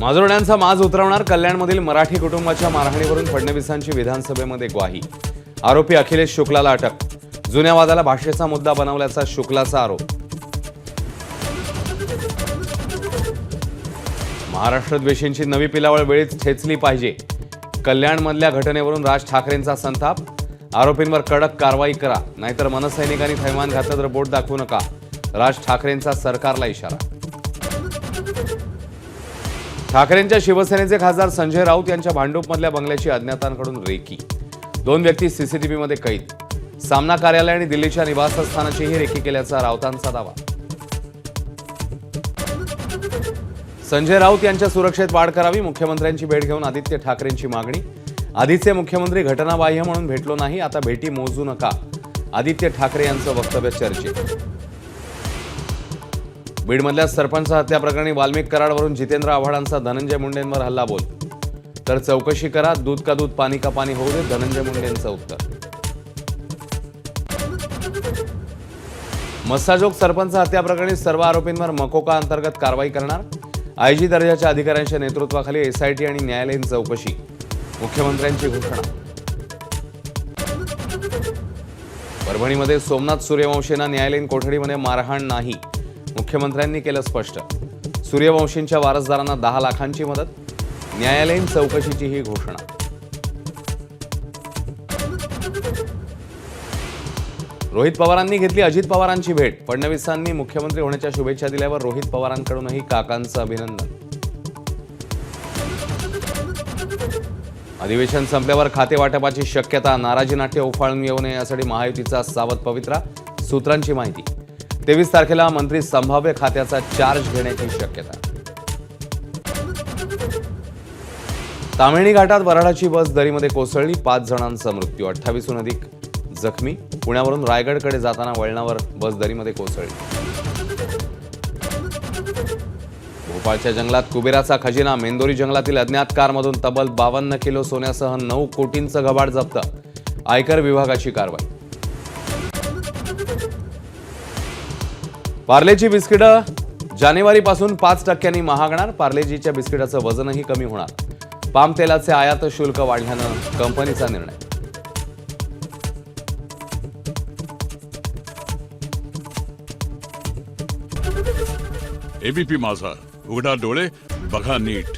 माजोरड्यांचा माज उतरवणार कल्याणमधील मराठी कुटुंबाच्या मारहाणीवरून फडणवीसांची विधानसभेमध्ये ग्वाही। आरोपी अखिलेश शुक्लाला अटक। जुन्या वादाला भाषेचा मुद्दा बनवल्याचा शुक्लाचा आरोप। महाराष्ट्र द्वेषींची नवी पिलावळ वेळीच ठेचली पाहिजे। कल्याणमधल्या घटनेवरून राज ठाकरेंचा संताप। आरोपींवर कडक कारवाई करा, नाहीतर मनसैनिकांनी थैमान घातलं तर बोट दाखवू नका। राज ठाकरेंचा सरकारला इशारा। ठाकरेंच्या शिवसेनेचे खासदार संजय राऊत यांच्या भांडूपमधल्या बंगल्याची अज्ञातांकडून रेकी। 2 व्यक्ती सीसीटीव्हीमध्ये कैद। सामना कार्यालय आणि दिल्लीच्या निवासस्थानाचीही रेकी केल्याचा राऊतांचा दावा। संजय राऊत यांच्या सुरक्षेत वाढ करावी, मुख्यमंत्र्यांची भेट घेऊन आदित्य ठाकरेंची मागणी। आधीचे मुख्यमंत्री घटनाबाह्य म्हणून भेटलो नाही, आता भेटी मोजू नका। आदित्य ठाकरे यांचं वक्तव्य चर्चेत। बीडमधल्या सरपंच हत्या प्रकरणी वाल्मिक कराडवरून जितेंद्र आव्हाडांचा धनंजय मुंडेंवर हल्लाबोल। तर चौकशी करा, दूध का दूध पाणी का पाणी होऊ दे, धनंजय मुंडेंचं उत्तर। मस्साजोग सरपंच हत्या प्रकरणी सर्व आरोपींवर मकोका अंतर्गत कारवाई करणार। आयजी दर्जाच्या अधिकाऱ्यांच्या नेतृत्वाखाली एसआयटी आणि न्यायालयीन चौकशी। मुख्यमंत्र्यांची घोषणा। परभणीमध्ये सोमनाथ सूर्यवंशींना न्यायालयीन कोठडीमध्ये मारहाण नाही, मुख्यमंत्र्यांनी केलं स्पष्ट। सूर्यवंशींच्या वारसदारांना 10 लाखांची मदत। न्यायालयीन चौकशीची ही घोषणा। रोहित पवारांनी घेतली अजित पवारांची भेट। फडणवीसांनी मुख्यमंत्री होण्याच्या शुभेच्छा दिल्यावर रोहित पवारांकडूनही काकांचं अभिनंदन। अधिवेशन संपल्यावर खाते वाटपाची शक्यता। नाराजी नाट्य उफाळून येऊ नये यासाठी महायुतीचा सावध पवित्रा। सूत्रांची माहिती। 23 तारखेला मंत्री संभाव्य खात्याचा चार्ज घेण्याची शक्यता। तामिळी घाटात वऱ्हाडाची बस दरीमध्ये कोसळली, 5 जणांचा मृत्यू, 28हून अधिक जखमी। पुण्यावरून रायगडकडे जाताना वळणावर बस दरीमध्ये कोसळली। भोपाळच्या जंगलात कुबेराचा खजिना। मेंदोरी जंगलातील अज्ञात कारमधून तब्बल 52 किलो सोन्यासह 9 कोटींचं घबाड जप्त। आयकर विभागाची कारवाई। पार्लेची बिस्किटं जानेवारीपासून 5% महागणार। पार्लेजीच्या बिस्किटाचं वजनही कमी होणार। पाम तेलाचे आयात शुल्क वाढल्यानं कंपनीचा निर्णय। एबीपी माझा, उघडा डोळे बघा नीट।